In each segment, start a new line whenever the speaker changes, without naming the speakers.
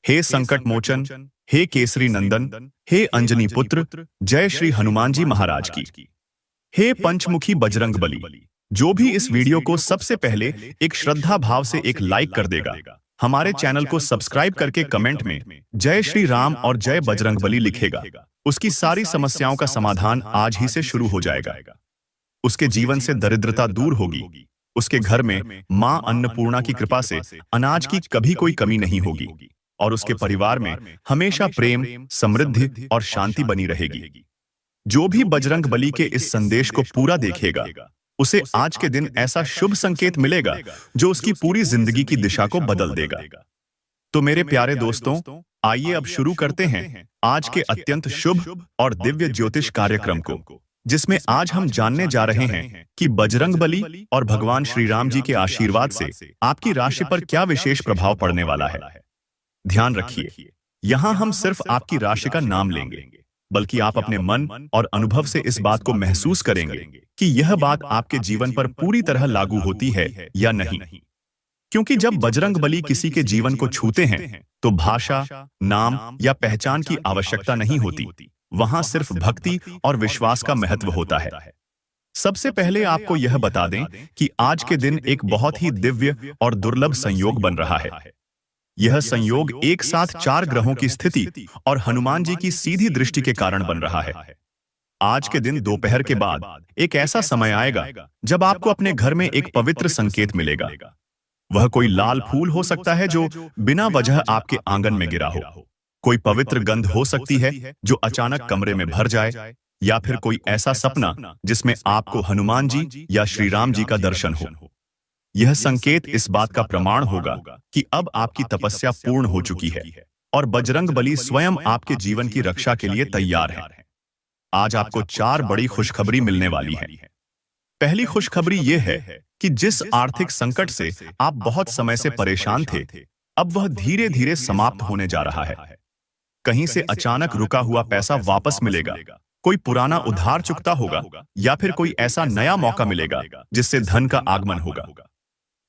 हे संकट मोचन, हे केसरी नंदन, हे अंजनी पुत्र, जय श्री हनुमान जी महाराज की। हे पंचमुखी बजरंग बली, जो भी इस वीडियो को सबसे पहले एक श्रद्धा भाव से एक लाइक कर देगा, हमारे चैनल को सब्सक्राइब करके कमेंट में जय श्री राम और जय बजरंग बली लिखेगा, उसकी सारी समस्याओं का समाधान आज ही से शुरू हो जाएगा। उसके जीवन से दरिद्रता दूर होगी, उसके घर में मां अन्नपूर्णा की कृपा से अनाज की कभी कोई कमी नहीं होगी और उसके परिवार में हमेशा प्रेम, समृद्धि और शांति बनी रहेगी। जो भी बजरंग बली के इस संदेश को पूरा देखेगा, उसे आज के दिन ऐसा शुभ संकेत मिलेगा जो उसकी पूरी जिंदगी की दिशा को बदल देगा। तो मेरे प्यारे दोस्तों, आइए अब शुरू करते हैं आज के अत्यंत शुभ और दिव्य ज्योतिष कार्यक्रम को, जिसमें आज हम जानने जा रहे हैं कि बजरंग बली और भगवान श्री राम जी के आशीर्वाद से आपकी राशि पर क्या विशेष प्रभाव पड़ने वाला है। ध्यान रखिए, यहां हम सिर्फ आपकी राशि का नाम लेंगे, बल्कि आप अपने मन और अनुभव से इस बात को महसूस करेंगे कि यह बात आपके जीवन पर पूरी तरह लागू होती है या नहीं। क्योंकि जब बजरंग बली किसी के जीवन को छूते हैं, तो भाषा, नाम या पहचान की आवश्यकता नहीं होती, वहां सिर्फ भक्ति और विश्वास का महत्व होता है। सबसे पहले आपको यह बता दें कि आज के दिन एक बहुत ही दिव्य और दुर्लभ संयोग बन रहा है। यह संयोग एक साथ 4 ग्रहों की स्थिति और हनुमान जी की सीधी दृष्टि के कारण बन रहा है। आज के दिन दोपहर के बाद एक ऐसा समय आएगा जब आपको अपने घर में एक पवित्र संकेत मिलेगा। वह कोई लाल फूल हो सकता है जो बिना वजह आपके आंगन में गिरा हो, कोई पवित्र गंध हो सकती है जो अचानक कमरे में भर जाए, या फिर कोई ऐसा सपना जिसमें आपको हनुमान जी या श्री राम जी का दर्शन हो। यह संकेत इस बात का प्रमाण होगा कि अब आपकी तपस्या पूर्ण हो चुकी है और बजरंग बली स्वयं आपके जीवन की रक्षा के लिए तैयार है। आज आपको 4 बड़ी खुशखबरी मिलने वाली है। पहली खुशखबरी यह है कि जिस आर्थिक संकट से आप बहुत समय से परेशान थे, अब वह धीरे धीरे समाप्त होने जा रहा है। कहीं से अचानक रुका हुआ पैसा वापस मिलेगा, कोई पुराना उधार चुकता होगा, या फिर कोई ऐसा नया मौका मिलेगा जिससे धन का आगमन होगा।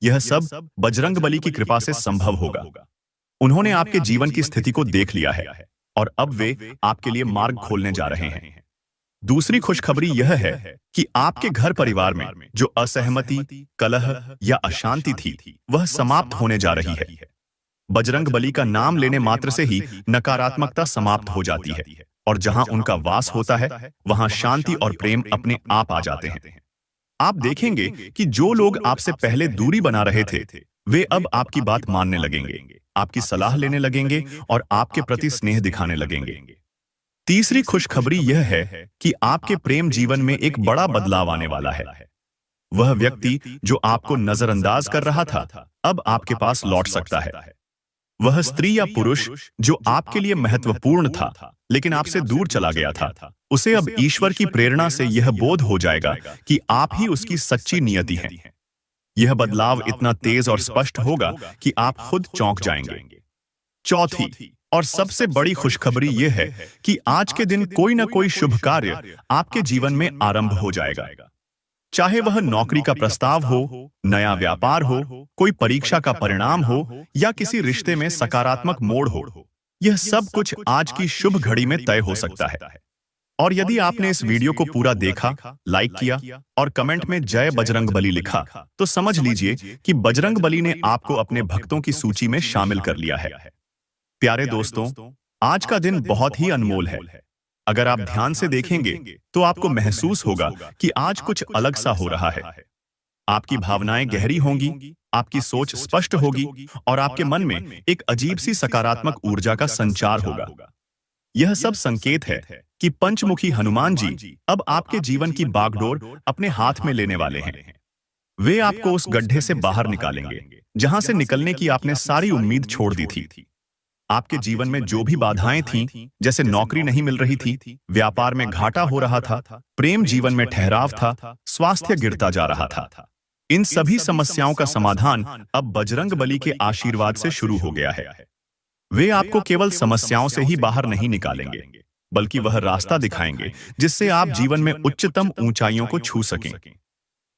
यह सब बजरंग बली की कृपा से संभव होगा। उन्होंने आपके जीवन की स्थिति को देख लिया है और अब वे आपके लिए मार्ग खोलने जा रहे हैं। दूसरी खुशखबरी यह है कि आपके घर परिवार में जो असहमति, कलह या अशांति थी, वह समाप्त होने जा रही है। बजरंग बली का नाम लेने मात्र से ही नकारात्मकता समाप्त हो जाती है और जहां उनका वास होता है, वहां शांति और प्रेम अपने आप आ जाते हैं। आप देखेंगे कि जो लोग आपसे पहले दूरी बना रहे थे, वे अब आपकी बात मानने लगेंगे, आपकी सलाह लेने लगेंगे और आपके प्रति स्नेह दिखाने लगेंगे। तीसरी खुशखबरी यह है कि आपके प्रेम जीवन में एक बड़ा बदलाव आने वाला है। वह व्यक्ति जो आपको नजरअंदाज कर रहा था, अब आपके पास लौट सकता है। वह स्त्री या पुरुष जो आपके लिए महत्वपूर्ण था लेकिन आपसे दूर चला गया था, उसे अब ईश्वर की प्रेरणा से यह बोध हो जाएगा कि आप ही उसकी सच्ची नियति हैं। यह बदलाव इतना तेज और स्पष्ट होगा कि आप खुद चौंक जाएंगे। चौथी और सबसे बड़ी खुशखबरी यह है कि आज के दिन कोई ना कोई शुभ कार्य आपके जीवन में आरंभ हो जाएगा। चाहे वह नौकरी का प्रस्ताव हो, नया व्यापार हो, कोई परीक्षा का परिणाम हो या किसी रिश्ते में सकारात्मक मोड़ हो, यह सब कुछ आज की शुभ घड़ी में तय हो सकता है। और यदि आपने इस वीडियो को पूरा देखा, लाइक किया और कमेंट में जय बजरंग बली लिखा, तो समझ लीजिए कि बजरंग बली ने आपको अपने भक्तों की सूची में शामिल कर लिया है। प्यारे दोस्तों, आज का दिन बहुत ही अनमोल है। अगर आप ध्यान से देखेंगे तो आपको महसूस होगा कि आज कुछ अलग सा हो रहा है। आपकी भावनाएं गहरी होंगी, आपकी सोच स्पष्ट होगी और आपके मन में एक अजीब सी सकारात्मक ऊर्जा का संचार होगा। यह सब संकेत है कि पंचमुखी हनुमान जी अब आपके जीवन की बागडोर अपने हाथ में लेने वाले हैं। वे आपको उस गड्ढे से बाहर निकालेंगे जहां से निकलने की आपने सारी उम्मीद छोड़ दी थी। आपके जीवन में जो भी बाधाएं थीं, जैसे नौकरी नहीं मिल रही थी, व्यापार में घाटा हो रहा था, प्रेम जीवन में ठहराव था, स्वास्थ्य गिरता जा रहा था, इन सभी समस्याओं का समाधान अब बजरंग बली के आशीर्वाद से शुरू हो गया है। वे आपको केवल समस्याओं से ही बाहर नहीं निकालेंगे, बल्कि वह रास्ता दिखाएंगे जिससे आप जीवन में उच्चतम ऊंचाइयों को छू सकें।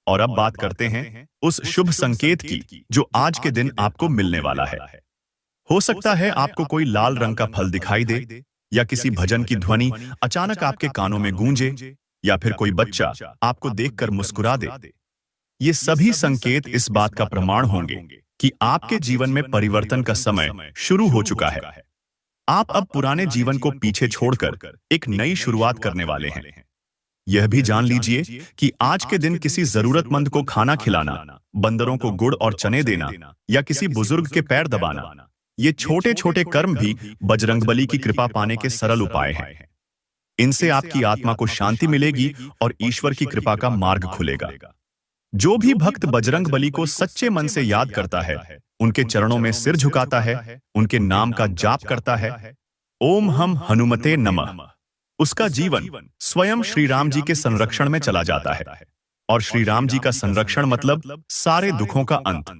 और अब बात करते हैं उस शुभ संकेत की जो आज के दिन आपको मिलने वाला है। हो सकता है आपको कोई लाल रंग का फल दिखाई दे, या किसी भजन की ध्वनि अचानक आपके कानों में गूंजे, या फिर कोई बच्चा आपको देखकर मुस्कुरा दे। ये सभी संकेत इस बात का प्रमाण होंगे कि आपके जीवन में परिवर्तन का समय शुरू हो चुका है। आप अब पुराने जीवन को पीछे छोड़कर एक नई शुरुआत करने वाले हैं। यह भी जान लीजिए कि आज के दिन किसी जरूरतमंद को खाना खिलाना, बंदरों को गुड़ और चने देना, या किसी बुजुर्ग के पैर दबाना, ये छोटे छोटे कर्म भी बजरंगबली की कृपा पाने के सरल उपाय हैं। इनसे आपकी आत्मा को शांति मिलेगी और ईश्वर की कृपा का मार्ग खुलेगा। जो भी भक्त बजरंगबली को सच्चे मन से याद करता है, उनके चरणों में सिर झुकाता है, उनके नाम का जाप करता है, ओम हम हनुमते नमः, उसका जीवन स्वयं श्री राम जी के संरक्षण में चला जाता है। और श्री राम जी का संरक्षण मतलब सारे दुखों का अंत।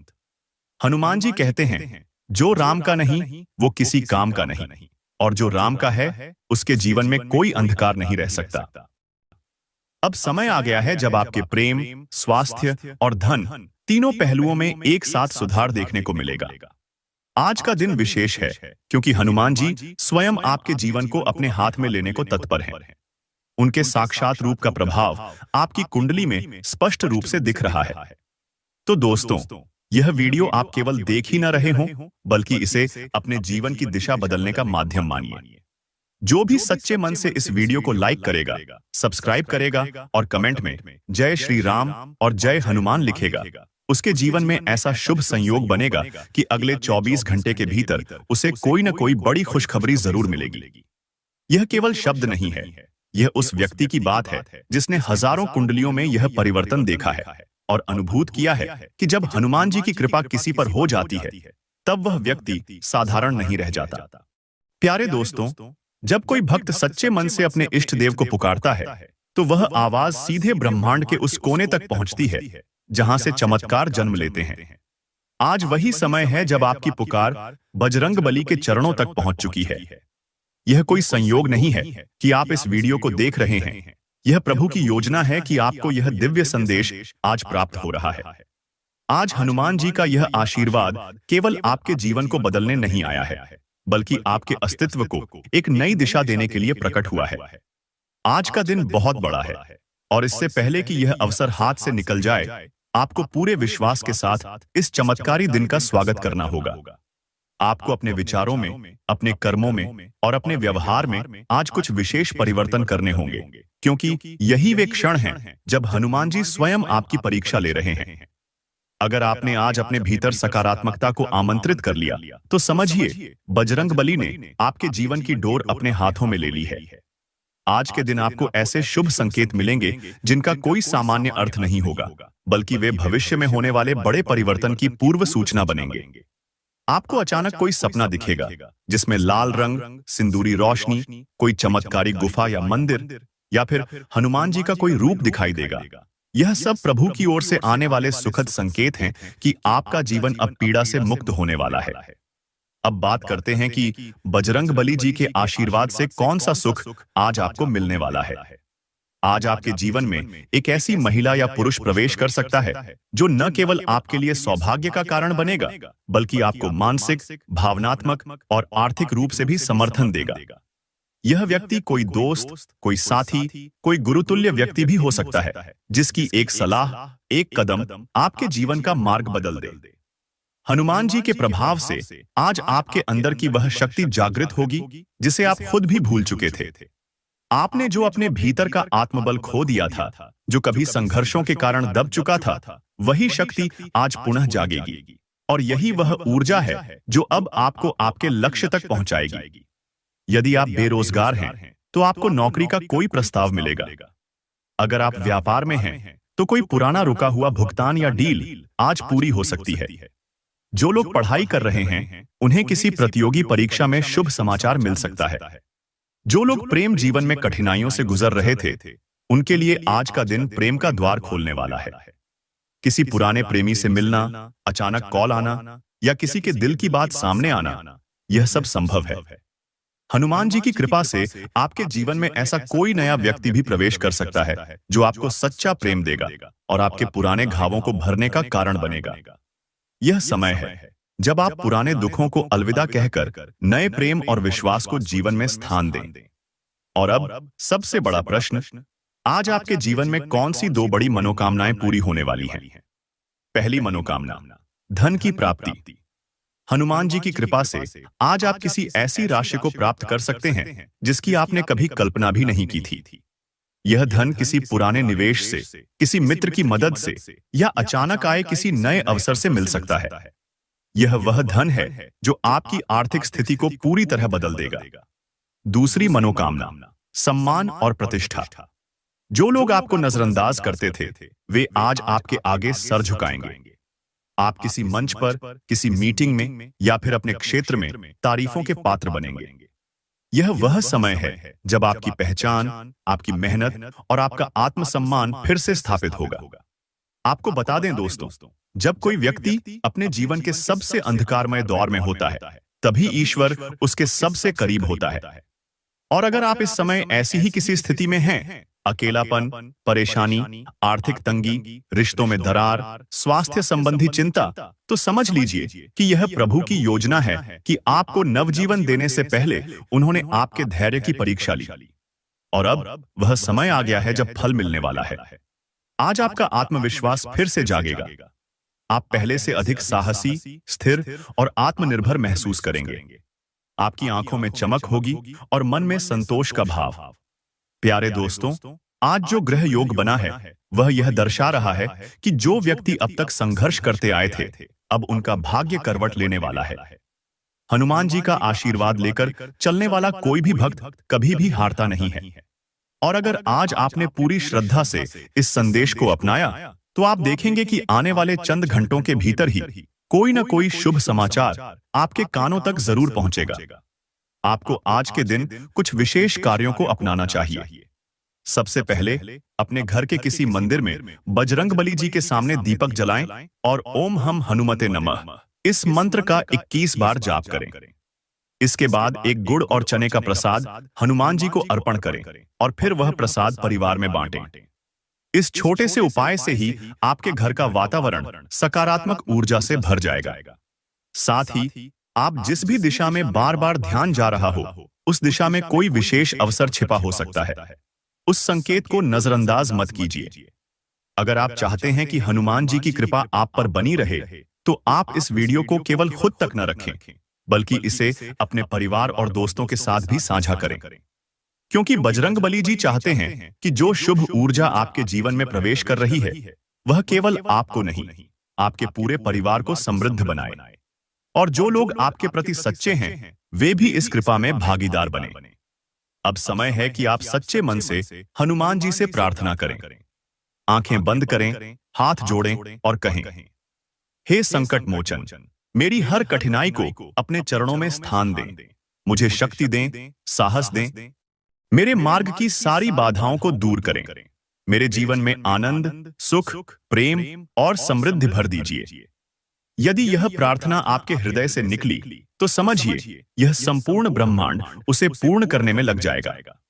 हनुमान जी कहते हैं, जो राम का नहीं वो किसी काम का नहीं, और जो राम का है उसके जीवन में कोई अंधकार नहीं रह सकता। अब समय आ गया है जब आपके प्रेम, स्वास्थ्य और धन तीनों पहलुओं में एक साथ सुधार देखने को मिलेगा। आज का दिन विशेष है क्योंकि हनुमान जी स्वयं आपके जीवन को अपने हाथ में लेने को तत्पर हैं। उनके साक्षात रूप का प्रभाव आपकी कुंडली में स्पष्ट रूप से दिख रहा है। तो दोस्तों, यह वीडियो आप केवल देख ही न रहे हों, बल्कि इसे अपने जीवन की दिशा बदलने का माध्यम मानिए। जो भी सच्चे मन से इस वीडियो को लाइक करेगा, सब्सक्राइब करेगा और कमेंट में जय श्री राम और जय हनुमान लिखेगा, उसके जीवन में ऐसा शुभ संयोग बनेगा कि अगले 24 घंटे के भीतर उसे कोई न कोई बड़ी खुशखबरी जरूर मिलेगी। यह केवल शब्द नहीं है, यह उस व्यक्ति की बात है जिसने हजारों कुंडलियों में यह परिवर्तन देखा है और अनुभूत किया है कि जब हनुमान जी की कृपा किसी पर हो जाती है, तब वह व्यक्ति साधारण नहीं रह जाता। प्यारे दोस्तों, जब कोई भक्त सच्चे मन से अपने इष्ट देव को पुकारता है, तो वह आवाज सीधे ब्रह्मांड के उस कोने तक पहुंचती है जहां से चमत्कार जन्म लेते हैं। आज वही समय है जब आपकी पुकार बजरंगबली के चरणों तक पहुंच चुकी है। यह कोई संयोग नहीं है कि आप इस वीडियो को देख रहे हैं। यह प्रभु की योजना है कि आपको यह दिव्य संदेश आज प्राप्त हो रहा है। आज हनुमान जी का यह आशीर्वाद केवल आपके जीवन को बदलने नहीं आया है, बल्कि आपके अस्तित्व को एक नई दिशा देने के लिए प्रकट हुआ है। आज का दिन बहुत बड़ा है, और इससे पहले कि यह अवसर हाथ से निकल जाए, आपको पूरे विश्वास के साथ इस चमत्कारी दिन का स्वागत करना होगा। आपको अपने विचारों में, अपने कर्मों में और अपने व्यवहार में आज कुछ विशेष परिवर्तन करने होंगे, क्योंकि यही वे क्षण हैं जब हनुमान जी स्वयं आपकी परीक्षा ले रहे हैं। अगर आपने आज अपने भीतर सकारात्मकता को आमंत्रित कर लिया, तो समझिए बजरंगबली ने आपके जीवन की डोर अपने हाथों में ले ली है। आज के दिन आपको ऐसे शुभ संकेत मिलेंगे जिनका कोई सामान्य अर्थ नहीं होगा, बल्कि वे भविष्य में होने वाले बड़े परिवर्तन की पूर्व सूचना बनेंगे। आपको अचानक कोई सपना दिखेगा जिसमें लाल रंग, सिंदूरी रोशनी, कोई चमत्कारी गुफा या मंदिर, या फिर हनुमान जी का कोई रूप दिखाई देगा। यह सब प्रभु की ओर से आने वाले सुखद संकेत हैं कि आपका जीवन अब पीड़ा से मुक्त होने वाला है। अब बात करते हैं कि बजरंगबली जी के आशीर्वाद से कौन सा सुख आज आपको मिलने वाला है। आज आपके जीवन में एक ऐसी महिला या पुरुष प्रवेश कर सकता है जो न केवल आपके लिए सौभाग्य का कारण बनेगा, बल्कि आपको मानसिक, भावनात्मक और आर्थिक रूप से भी समर्थन देगा। यह व्यक्ति कोई दोस्त, कोई साथी, कोई गुरुतुल्य व्यक्ति भी हो सकता है, जिसकी एक सलाह, एक कदम आपके जीवन का मार्ग बदल दे। हनुमान जी के प्रभाव से आज आपके अंदर की वह शक्ति जागृत होगी जिसे आप खुद भी भूल चुके थे। आपने जो अपने भीतर का आत्मबल खो दिया था, जो कभी संघर्षों के कारण दब चुका था, वही शक्ति आज पुनः जागेगी। और यही वह ऊर्जा है जो अब आपको आपके लक्ष्य तक पहुंचाएगी। यदि आप बेरोजगार हैं, तो आपको नौकरी का कोई प्रस्ताव मिलेगा। अगर आप व्यापार में हैं, तो कोई पुराना रुका हुआ भुगतान या डील आज पूरी हो सकती है। जो लोग पढ़ाई कर रहे हैं, उन्हें किसी प्रतियोगी परीक्षा में शुभ समाचार मिल सकता है। जो लोग प्रेम जीवन में कठिनाइयों से गुजर रहे थे, उनके लिए आज का दिन प्रेम का द्वार खोलने वाला है। किसी पुराने प्रेमी से मिलना, अचानक कॉल आना या किसी के दिल की बात सामने आना, यह सब संभव है। हनुमान जी की कृपा से आपके जीवन में ऐसा कोई नया व्यक्ति भी प्रवेश कर सकता है जो आपको सच्चा प्रेम देगा और आपके पुराने घावों को भरने का कारण बनेगा। यह समय है जब आप पुराने दुखों को अलविदा कहकर नए प्रेम और विश्वास को जीवन में स्थान दें। और अब सबसे बड़ा प्रश्न, आज आपके जीवन में कौन सी दो बड़ी मनोकामनाएं पूरी होने वाली हैं? पहली मनोकामना, धन की प्राप्ति। हनुमान जी की कृपा से आज आप किसी ऐसी राशि को प्राप्त कर सकते हैं जिसकी आपने कभी कल्पना भी नहीं की थी। यह धन किसी पुराने निवेश से, किसी मित्र की मदद से या अचानक आए किसी नए अवसर से मिल सकता है। यह वह धन है जो आपकी आर्थिक स्थिति को पूरी तरह बदल देगा। दूसरी मनोकामना, सम्मान और प्रतिष्ठा। जो लोग आपको नजरअंदाज करते थे, वे आज आपके आगे सर झुकाएंगे। आप किसी मंच पर, किसी मीटिंग में या फिर अपने क्षेत्र में तारीफों के पात्र बनेंगे। यह वह समय है जब आपकी पहचान, आपकी मेहनत और आपका आत्मसम्मान फिर से स्थापित होगा। आपको बता दें दोस्तों, जब कोई व्यक्ति अपने जीवन के सबसे अंधकारमय दौर में होता है, तभी ईश्वर उसके सबसे करीब होता है। और अगर आप इस समय ऐसी ही किसी स्थिति में हैं, अकेलापन, परेशानी, आर्थिक तंगी, रिश्तों में दरार, स्वास्थ्य संबंधी चिंता, तो समझ लीजिए कि यह प्रभु की योजना है कि आपको नवजीवन देने से पहले उन्होंने आपके धैर्य की परीक्षा ली। और अब वह समय आ गया है जब फल मिलने वाला है। आज आपका आत्मविश्वास फिर से जागेगा। आप पहले से अधिक साहसी, स्थिर और आत्मनिर्भर महसूस करेंगे। आपकी आंखों में चमक होगी और मन में संतोष का भाव। प्यारे दोस्तों, आज जो ग्रह योग बना है, वह यह दर्शा रहा है कि जो व्यक्ति अब तक संघर्ष करते आए थे, अब उनका भाग्य करवट लेने वाला है। हनुमान जी का आशीर्वाद लेकर चलने वाला कोई भी भक्त कभी भी हारता नहीं है। और अगर आज आपने पूरी श्रद्धा से इस संदेश को अपनाया, तो आप देखेंगे कि आने वाले चंद घंटों के भीतर ही कोई न कोई शुभ समाचार आपके कानों तक जरूर पहुंचेगा। आपको आज के दिन कुछ विशेष कार्यों को अपनाना चाहिए। सबसे पहले अपने घर के किसी मंदिर में बजरंगबली जी के सामने दीपक जलाएं और ओम हम हनुमते नमः इस मंत्र का 21 बार जाप करें। इसके बाद एक गुड़ और चने का प्रसाद हनुमान जी को अर्पण करें और फिर वह प्रसाद परिवार में बांटें। इस छोटे से उपाय से ही आपके घर का वातावरण सकारात्मक ऊर्जा से भर जाएगा। साथ ही आप जिस भी दिशा में बार बार ध्यान जा रहा हो, उस दिशा में कोई विशेष अवसर छिपा हो सकता है। उस संकेत को नजरअंदाज मत कीजिए। अगर आप चाहते हैं कि हनुमान जी की कृपा आप पर बनी रहे, तो आप इस वीडियो को केवल खुद तक न रखें, बल्कि इसे अपने परिवार और दोस्तों के साथ भी साझा करें। क्योंकि बजरंगबली जी चाहते हैं कि जो शुभ ऊर्जा आपके जीवन में प्रवेश कर रही है, वह केवल आपको नहीं, आपके पूरे परिवार को समृद्ध बनाए। और जो लोग आपके प्रति सच्चे हैं, वे भी इस कृपा में भागीदार बने। अब समय है कि आप सच्चे मन से हनुमान जी से प्रार्थना करें। आंखें बंद करें, हाथ जोड़ें और कहें, हे संकट मोचन, मेरी हर कठिनाई को अपने चरणों में स्थान दें। मुझे शक्ति दें, साहस दें। मेरे मार्ग की सारी बाधाओं को दूर करें। मेरे जीवन में आनंद, सुख, प्रेम और समृद्धि भर दीजिए। यदि यह प्रार्थना आपके हृदय से निकली, तो समझिए यह संपूर्ण ब्रह्मांड उसे पूर्ण करने में लग जाएगा।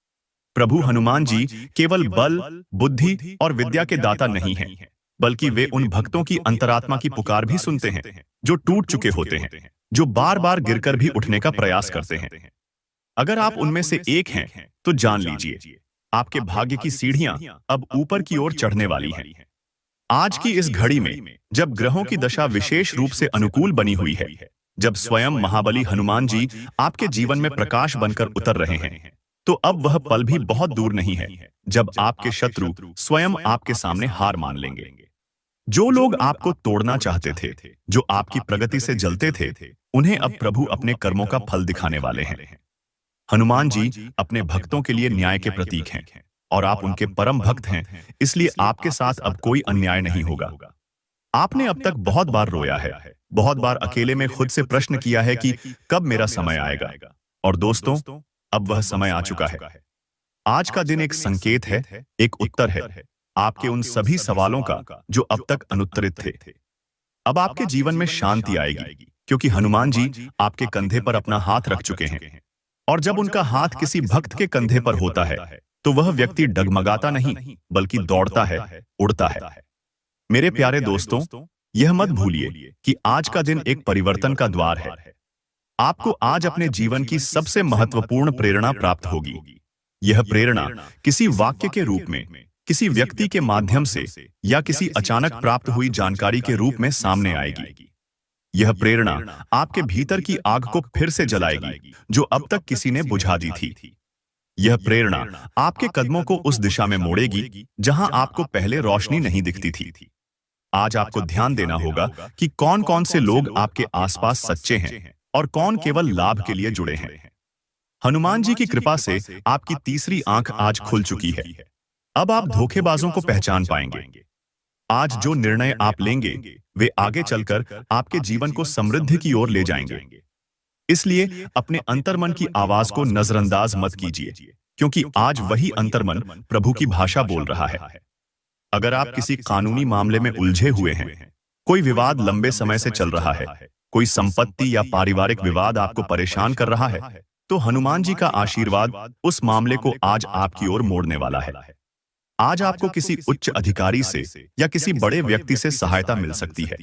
प्रभु हनुमान जी केवल बल, बुद्धि और विद्या के दाता नहीं हैं, बल्कि वे उन भक्तों की अंतरात्मा की पुकार भी सुनते हैं, जो टूट चुके होते हैं, जो बार बार गिरकर भी उठने का प्रयास करते हैं। अगर आप उनमें से एक हैं, तो जान लीजिए आपके भाग्य की सीढ़ियां अब ऊपर की ओर चढ़ने वाली हैं। आज की इस घड़ी में, जब ग्रहों की दशा विशेष रूप से अनुकूल बनी हुई है, जब स्वयं महाबली हनुमान जी आपके जीवन में प्रकाश बनकर उतर रहे हैं, तो अब वह पल भी बहुत दूर नहीं है जब आपके शत्रु स्वयं आपके सामने हार मान लेंगे। जो लोग आपको तोड़ना चाहते थे, जो आपकी प्रगति से जलते थे, उन्हें अब प्रभु अपने कर्मों का फल दिखाने वाले हैं। हनुमान जी अपने भक्तों के लिए न्याय के प्रतीक हैं और आप उनके परम भक्त हैं, इसलिए आपके साथ अब कोई अन्याय नहीं होगा। आपने अब तक बहुत बार रोया है, बहुत बार अकेले में खुद से प्रश्न किया है कि कब मेरा समय आएगा। और दोस्तों, अब वह समय आ चुका है। आज का दिन एक संकेत है, एक उत्तर है आपके उन सभी सवालों का जो अब तक अनुत्तरित थे। अब आपके जीवन में शांति आएगी, क्योंकि हनुमान जी आपके कंधे पर अपना हाथ रख चुके हैं। और जब उनका हाथ किसी भक्त के कंधे पर होता है, तो वह व्यक्ति डगमगाता नहीं, बल्कि दौड़ता है, उड़ता है। मेरे प्यारे दोस्तों, यह मत भूलिए कि आज का दिन एक परिवर्तन का द्वार है। आपको आज अपने जीवन की सबसे महत्वपूर्ण प्रेरणा प्राप्त होगी। यह प्रेरणा किसी वाक्य के रूप में, किसी व्यक्ति के माध्यम से या किसी अचानक प्राप्त हुई जानकारी के रूप में सामने आएगी। यह प्रेरणा आपके भीतर की आग को फिर से जलाएगी जो अब तक किसी ने बुझा दी थी। यह प्रेरणा आपके कदमों को उस दिशा में मोड़ेगी जहां आपको पहले रोशनी नहीं दिखती थी। आज आपको ध्यान देना होगा कि कौन कौन से लोग आपके आसपास सच्चे हैं और कौन केवल लाभ के लिए जुड़े हैं। हनुमान जी की कृपा से आपकी तीसरी आंख आज खुल चुकी है। अब आप धोखेबाजों को पहचान पाएंगे। आज जो निर्णय आप लेंगे वे आगे चलकर आपके जीवन को समृद्धि की ओर ले जाएंगे। इसलिए अपने अंतर्मन की आवाज को नजरअंदाज मत कीजिए, क्योंकि आज वही अंतर्मन प्रभु की भाषा बोल रहा है। अगर आप किसी कानूनी मामले में उलझे हुए हैं, कोई विवाद लंबे समय से चल रहा है, कोई संपत्ति या पारिवारिक विवाद आपको परेशान कर रहा है, तो हनुमान जी का आशीर्वाद उस मामले को आज आपकी ओर मोड़ने वाला है। आज आपको किसी उच्च अधिकारी से या किसी बड़े व्यक्ति से सहायता मिल सकती है।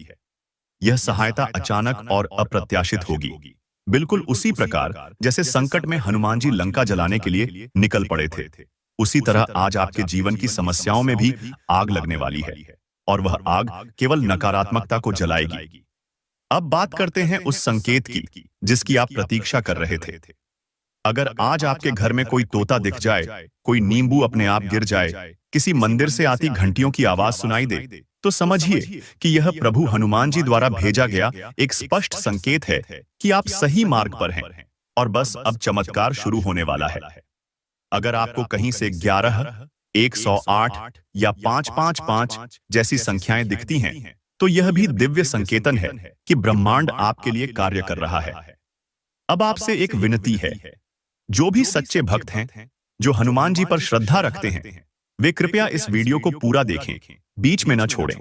यह सहायता अचानक और अप्रत्याशित होगी, बिल्कुल उसी प्रकार जैसे संकट में हनुमान जी लंका जलाने के लिए निकल पड़े थे। उसी तरह आज आपके जीवन की समस्याओं में भी आग लगने वाली है, और वह आग केवल नकारात्मकता को जलाएगी। अब बात करते हैं उस संकेत की जिसकी आप प्रतीक्षा कर रहे थे। अगर आज आपके घर में कोई तोता दिख जाए, कोई नींबू अपने आप गिर जाए, किसी मंदिर से आती घंटियों की आवाज सुनाई दे, तो समझिए कि यह प्रभु हनुमान जी द्वारा भेजा गया एक स्पष्ट संकेत है कि आप सही मार्ग पर हैं और बस अब चमत्कार शुरू होने वाला है। अगर आपको कहीं से 11, 108 या 555 जैसी संख्याएं दिखती हैं, तो यह भी दिव्य संकेतन है कि ब्रह्मांड आपके लिए कार्य कर रहा है। अब आपसे एक विनती है, जो भी सच्चे भक्त हैं, जो हनुमान जी पर श्रद्धा रखते हैं, वे कृपया इस वीडियो को पूरा देखें, बीच में न छोड़ें।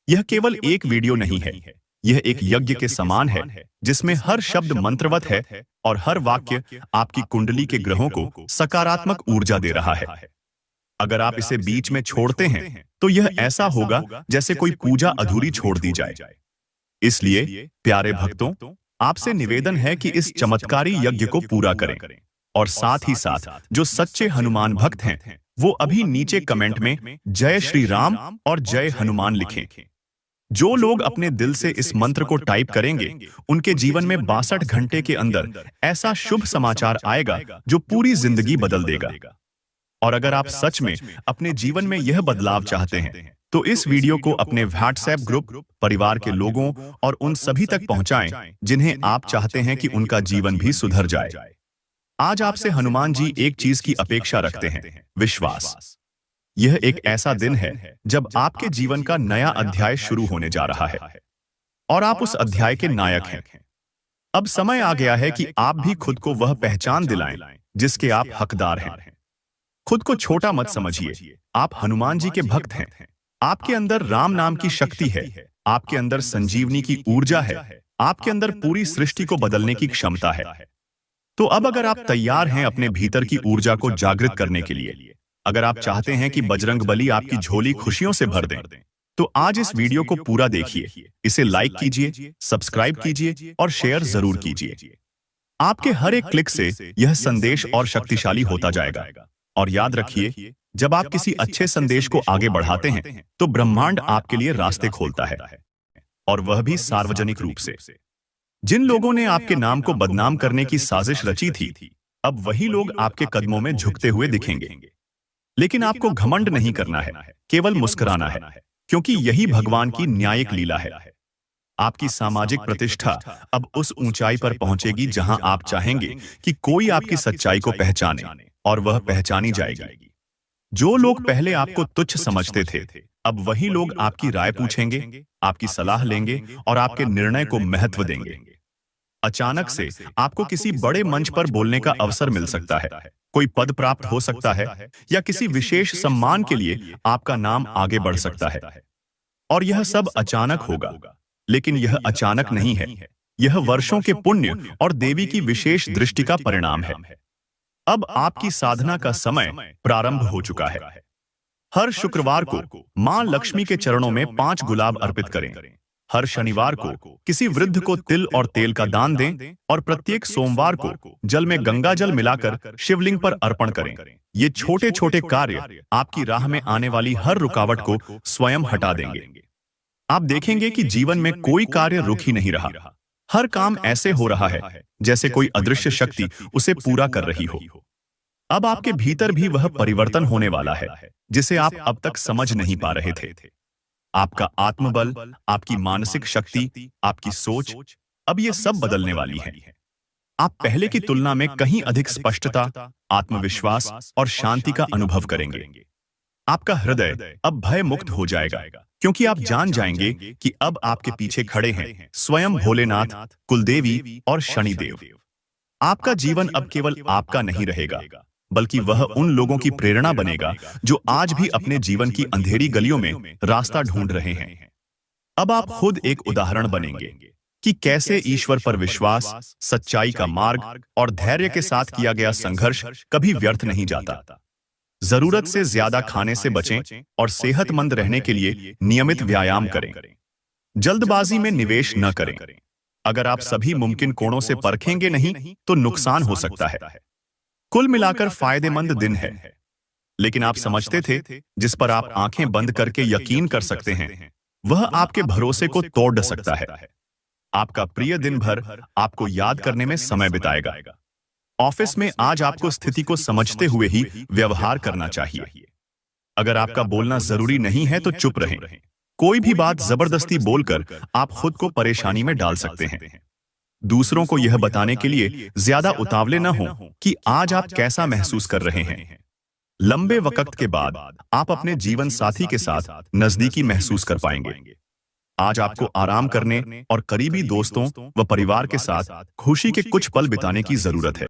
यह केवल एक वीडियो नहीं है, यह एक यज्ञ के समान है जिसमें हर शब्द मंत्रवत है और हर वाक्य आपकी कुंडली के ग्रहों को सकारात्मक ऊर्जा दे रहा है। अगर आप इसे बीच में छोड़ते हैं, तो यह ऐसा होगा जैसे कोई पूजा अधूरी छोड़ दी जाए। इसलिए प्यारे भक्तों, आपसे निवेदन है कि इस चमत्कारी यज्ञ को पूरा करें, और साथ ही साथ जो सच्चे हनुमान भक्त हैं, वो अभी नीचे कमेंट में जय श्री राम और जय हनुमान लिखें। जो लोग अपने दिल से इस मंत्र को टाइप करेंगे, उनके जीवन में 62 घंटे के अंदर ऐसा शुभ समाचार आएगा जो पूरी जिंदगी बदल देगा। और अगर आप सच में अपने जीवन में यह बदलाव चाहते हैं, तो इस वीडियो को अपने व्हाट्सएप ग्रुप, परिवार के लोगों और उन सभी तक पहुंचाएं जिन्हें आप चाहते हैं कि उनका जीवन भी सुधर जाए। आज आपसे हनुमान जी एक चीज की अपेक्षा रखते हैं, विश्वास। यह एक ऐसा दिन है जब आपके जीवन का नया अध्याय शुरू होने जा रहा है, और आप उस अध्याय के नायक हैं। अब समय आ गया है कि आप भी खुद को वह पहचान दिलाएं जिसके आप हकदार हैं। खुद को छोटा मत समझिए, आप हनुमान जी के भक्त हैं। आपके अंदर राम नाम की शक्ति है, आपके अंदर संजीवनी की ऊर्जा है, आपके अंदर पूरी सृष्टि को बदलने की क्षमता है। तो अब अगर आप तैयार हैं अपने भीतर की ऊर्जा को जागृत करने के लिए, अगर आप चाहते हैं कि बजरंगबली आपकी झोली खुशियों से भर दें, तो आज इस वीडियो को पूरा देखिए, इसे लाइक कीजिए, सब्सक्राइब कीजिए और शेयर जरूर कीजिए। आपके हर एक क्लिक से यह संदेश और शक्तिशाली होता जाएगा। और याद रखिए, जब आप किसी अच्छे संदेश को आगे बढ़ाते हैं, तो ब्रह्मांड आपके लिए रास्ते खोलता है, और वह भी सार्वजनिक रूप से। जिन लोगों ने आपके नाम को बदनाम करने की साजिश रची थी, अब वही लोग आपके कदमों में झुकते हुए दिखेंगे। लेकिन आपको घमंड नहीं करना है, केवल मुस्कुराना है, क्योंकि यही भगवान की न्यायिक लीला है। आपकी सामाजिक प्रतिष्ठा अब उस ऊंचाई पर पहुंचेगी जहां आप चाहेंगे कि कोई आपकी सच्चाई को पहचाने, और वह पहचानी जाएगी। जो लोग पहले आपको तुच्छ समझते थे, अब वही लोग आपकी राय पूछेंगे, आपकी सलाह लेंगे और आपके निर्णय को महत्व देंगे। अचानक से आपको किसी बड़े मंच पर बोलने का अवसर मिल सकता है, कोई पद प्राप्त हो सकता है, या किसी विशेष सम्मान के लिए आपका नाम आगे बढ़ सकता है। और यह सब अचानक होगा, लेकिन यह अचानक नहीं है, यह वर्षों के पुण्य और देवी की विशेष दृष्टि का परिणाम है। अब आपकी साधना का समय प्रारंभ हो चुका है। हर शुक्रवार को मां लक्ष्मी के चरणों में 5 गुलाब अर्पित करें, हर शनिवार को किसी वृद्ध को तिल और तेल का दान दें और प्रत्येक सोमवार को जल में गंगा जल मिलाकर शिवलिंग पर अर्पण करें। ये छोटे छोटे कार्य आपकी राह में आने वाली हर रुकावट को स्वयं हटा देंगे। आप देखेंगे कि जीवन में कोई कार्य रुक ही नहीं रहा। हर काम ऐसे हो रहा है जैसे कोई अदृश्य शक्ति उसे पूरा कर रही हो। अब आपके भीतर भी वह परिवर्तन होने वाला है जिसे आप अब तक समझ नहीं पा रहे थे। आपका आत्मबल, आपकी मानसिक शक्ति, आपकी सोच, अब ये सब बदलने वाली है। आप पहले की तुलना में कहीं अधिक स्पष्टता, आत्मविश्वास और शांति का अनुभव करेंगे। आपका हृदय अब भय मुक्त हो जाएगा क्योंकि आप जान जाएंगे कि अब आपके पीछे खड़े हैं स्वयं भोलेनाथ, कुलदेवी और शनिदेव। आपका जीवन अब केवल आपका नहीं रहेगा, बल्कि वह उन लोगों की प्रेरणा बनेगा जो आज भी अपने जीवन की अंधेरी गलियों में रास्ता ढूंढ रहे हैं। अब आप खुद एक उदाहरण बनेंगे कि कैसे ईश्वर पर विश्वास, सच्चाई का मार्ग और धैर्य के साथ किया गया संघर्ष कभी व्यर्थ नहीं जाता। जरूरत से ज्यादा खाने से बचें और सेहतमंद रहने के लिए नियमित व्यायाम करें। जल्दबाजी में निवेश न करें। अगर आप सभी मुमकिन कोणों से परखेंगे नहीं तो नुकसान हो सकता है। कुल मिलाकर फायदेमंद दिन है, लेकिन आप समझते थे जिस पर आप आंखें बंद करके यकीन कर सकते हैं वह आपके भरोसे को तोड़ सकता है। आपका प्रिय दिन भर आपको याद करने में समय बिताएगा। ऑफिस में आज आपको स्थिति को समझते हुए ही व्यवहार करना चाहिए। अगर आपका बोलना जरूरी नहीं है तो चुप रहें। कोई भी बात जबरदस्ती बोलकर आप खुद को परेशानी में डाल सकते हैं। दूसरों को यह बताने के लिए ज्यादा उतावले न हो कि आज आप कैसा महसूस कर रहे हैं। लंबे वक्त के बाद आप अपने जीवन साथी के साथ नजदीकी महसूस कर पाएंगे। आज आपको आराम करने और करीबी दोस्तों व परिवार के साथ खुशी के कुछ पल बिताने की जरूरत है।